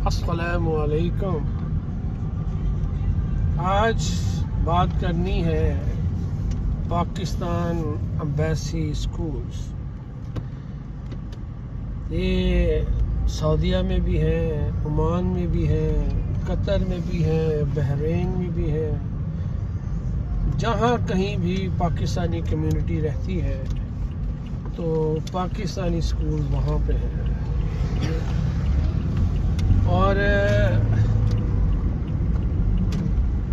السلام علیکم۔ آج بات کرنی ہے پاکستان ایمبیسی اسکولز۔ یہ سعودیہ میں بھی ہیں، عمان میں بھی ہیں، قطر میں بھی ہیں، بحرین میں بھی ہیں۔ جہاں کہیں بھی پاکستانی کمیونٹی رہتی ہے تو پاکستانی اسکول وہاں پہ ہیں، اور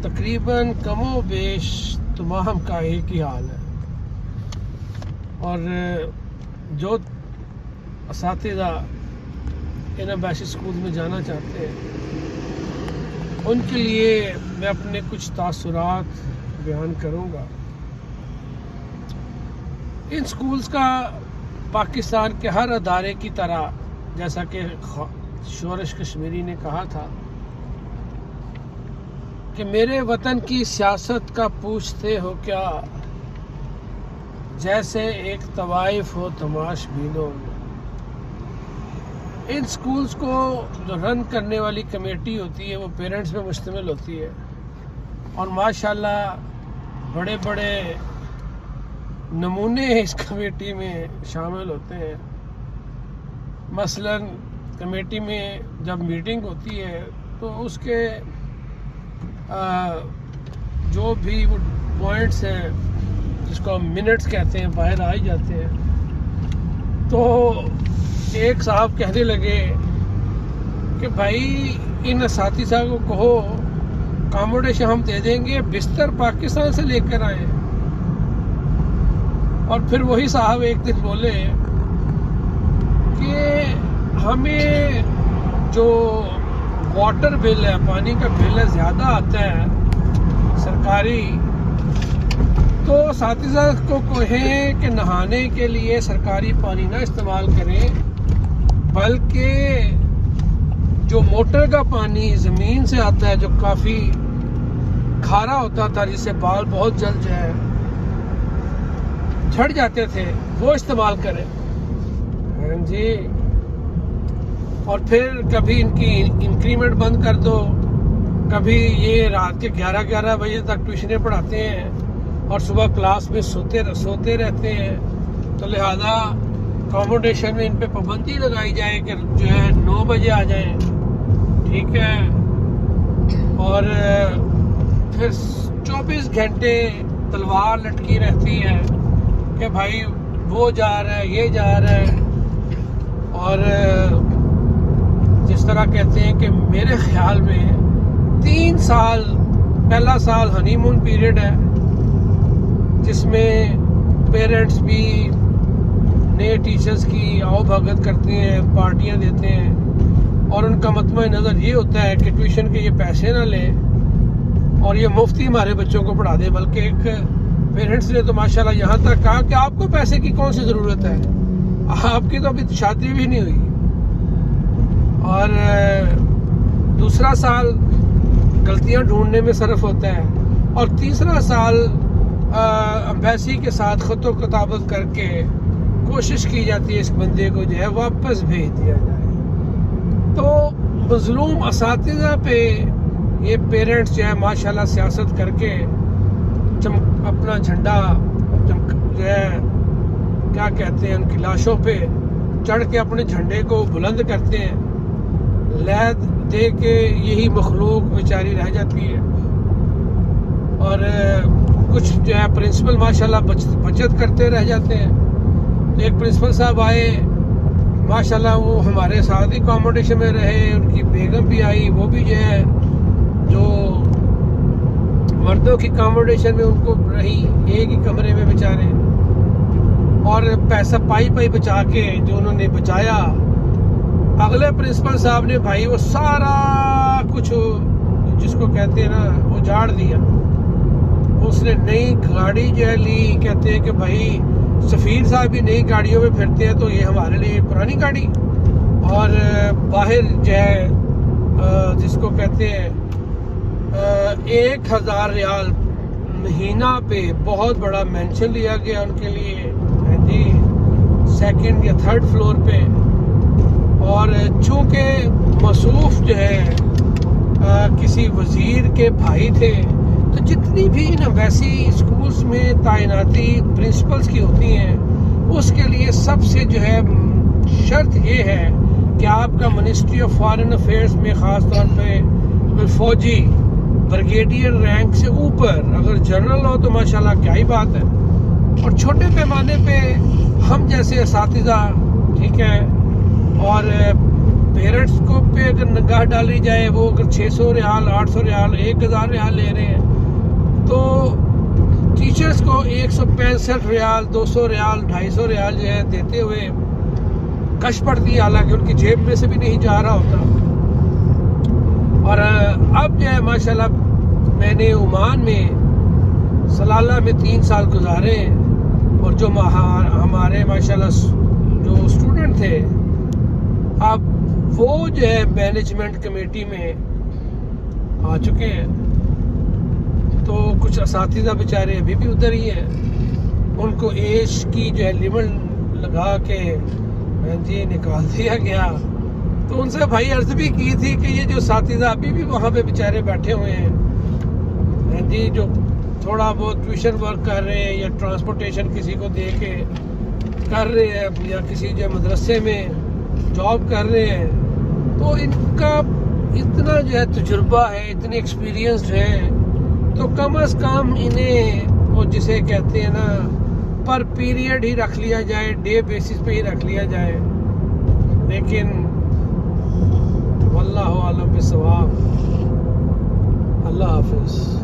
تقریباً کم و بیش تمام کا ایک ہی حال ہے۔ اور جو اساتذہ ان ایمبیسی اسکول میں جانا چاہتے ہیں ان کے لیے میں اپنے کچھ تاثرات بیان کروں گا۔ ان اسکولز کا پاکستان کے ہر ادارے کی طرح، جیسا کہ شورش کشمیری نے کہا تھا کہ میرے وطن کی سیاست کا پوچھتے ہو کیا، جیسے ایک طوائف ہو تماش بینوں میں۔ ان سکولز کو جو رن کرنے والی کمیٹی ہوتی ہے وہ پیرنٹس میں مشتمل ہوتی ہے، اور ماشاءاللہ بڑے بڑے نمونے اس کمیٹی میں شامل ہوتے ہیں۔ مثلاً کمیٹی میں جب میٹنگ ہوتی ہے تو اس کے جو بھی وہ پوائنٹس ہیں جس کو ہم منٹس کہتے ہیں باہر آ ہی جاتے ہیں۔ تو ایک صاحب کہنے لگے کہ بھائی ان اساتذہ کو کہو اکاموڈیشن ہم دے دیں گے، بستر پاکستان سے لے کر آئیں۔ اور پھر وہی صاحب ایک دن بولے کہ ہمیں جو واٹر بل ہے، پانی کا بل ہے، زیادہ آتا ہے سرکاری، تو اساتذہ کو کہیں کہ نہانے کے لیے سرکاری پانی نہ استعمال کریں، بلکہ جو موٹر کا پانی زمین سے آتا ہے جو کافی کھارا ہوتا تھا، جس سے بال بہت جلد جھڑ جاتے تھے، وہ استعمال کریں۔ ہاں جی۔ اور پھر کبھی ان کی انکریمنٹ بند کر دو، کبھی یہ رات کے 11 بجے تک ٹیوشنیں پڑھاتے ہیں اور صبح کلاس میں سوتے رہتے ہیں، تو لہذا اکاموڈیشن میں ان پہ پابندی لگائی جائے کہ جو ہے 9 بجے آ جائیں، ٹھیک ہے۔ اور پھر 24 گھنٹے تلوار لٹکی رہتی ہے کہ بھائی وہ جا رہا ہے، یہ جا رہا ہے۔ اور جس طرح کہتے ہیں کہ میرے خیال میں 3 سال، پہلا سال ہنی مون پیریڈ ہے جس میں پیرنٹس بھی نئے ٹیچرز کی آؤ بھگت کرتے ہیں، پارٹیاں دیتے ہیں، اور ان کا مطمع نظر یہ ہوتا ہے کہ ٹیوشن کے یہ پیسے نہ لیں اور یہ مفتی ہمارے بچوں کو پڑھا دے۔ بلکہ ایک پیرنٹس نے تو ماشاءاللہ یہاں تک کہا کہ آپ کو پیسے کی کون سی ضرورت ہے، آپ کی تو ابھی شادی بھی نہیں ہوئی۔ اور دوسرا سال غلطیاں ڈھونڈنے میں صرف ہوتا ہے، اور تیسرا سال ایمبیسی کے ساتھ خط و کتابت کر کے کوشش کی جاتی ہے اس بندے کو جو ہے واپس بھیج دیا جائے۔ تو مظلوم اساتذہ پہ یہ پیرنٹس جو ہے ماشاءاللہ سیاست کر کے اپنا جھنڈا جو ہے کیا کہتے ہیں، ان کی لاشوں پہ چڑھ کے اپنے جھنڈے کو بلند کرتے ہیں، لہد دے کے یہی مخلوق بیچاری رہ جاتی ہے۔ اور کچھ جو ہے پرنسپل ماشاءاللہ بچت کرتے رہ جاتے ہیں۔ تو ایک پرنسپل صاحب آئے ماشاءاللہ، وہ ہمارے ساتھ ہی اکاموڈیشن میں رہے، ان کی بیگم بھی آئی، وہ بھی جو ہے جو مردوں کی اکاموڈیشن میں ان کو رہی ایک ہی کمرے میں بیچارے، اور پیسہ پائی بچا کے جو انہوں نے بچایا، اگلے پرنسپل صاحب نے بھائی وہ سارا کچھ جس کو کہتے ہیں نا اجاڑ دیا۔ اس نے نئی گاڑی جو ہے لی، کہتے ہیں کہ بھائی سفیر صاحب بھی نئی گاڑیوں میں پھرتے ہیں تو یہ ہمارے لیے پرانی گاڑی۔ اور باہر جو ہے جس کو کہتے ہیں 1000 ریال مہینہ پہ بہت بڑا مینشن لیا گیا ان کے لیے جی، 2nd یا 3rd فلور پہ۔ اور چونکہ مصروف جو ہے کسی وزیر کے بھائی تھے. تو جتنی بھی نا ویسی اسکولس میں تعیناتی پرنسپلس کی ہوتی ہیں اس کے لیے سب سے جو ہے شرط یہ ہے کہ آپ کا منسٹری آف فارن افیئرس میں خاص طور پہ کوئی فوجی بریگیڈیئر رینک سے اوپر، اگر جنرل ہو تو ماشاءاللہ کیا ہی بات ہے. اور چھوٹے پیمانے پہ ہم جیسے اساتذہ، ٹھیک ہے، اور پیرنٹس کو پہ اگر نگاہ ڈالی جائے، وہ اگر 600 ریال، 800 ریال، 1000 ریال لے رہے ہیں تو ٹیچرز کو 165 ریال، 200 ریال، 250 ریال جو ہے دیتے ہوئے کش پڑتی ہے، حالانکہ ان کی جیب میں سے بھی نہیں جا رہا ہوتا. اور اب جو ہے ماشاءاللہ میں نے عمان میں سلالہ میں 3 سال گزارے ہیں، اور جو ہمارے ماشاءاللہ جو اسٹوڈنٹ تھے اب وہ جو ہے مینجمنٹ کمیٹی میں آ چکے ہیں. تو کچھ اساتذہ بیچارے ابھی بھی ادھر ہی ہیں، ان کو ایج کی جو ہے لیمٹ لگا کے جی نکال دیا گیا. تو ان سے بھائی عرض بھی کی تھی کہ یہ جو اساتذہ ابھی بھی وہاں پہ بیچارے بیٹھے ہوئے ہیں جی، جو تھوڑا بہت ٹیوشن ورک کر رہے ہیں یا ٹرانسپورٹیشن کسی کو دے کے کر رہے ہیں یا کسی جو مدرسے میں جاب کر رہے ہیں، تو ان کا اتنا جو ہے تجربہ ہے، اتنے ایکسپیرینسڈ ہے، تو کم از کم انہیں وہ جسے کہتے ہیں نا پر پیریڈ ہی رکھ لیا جائے، ڈے بیسس پہ ہی رکھ لیا جائے. لیکن واللہ عالم بالصواب. اللہ حافظ.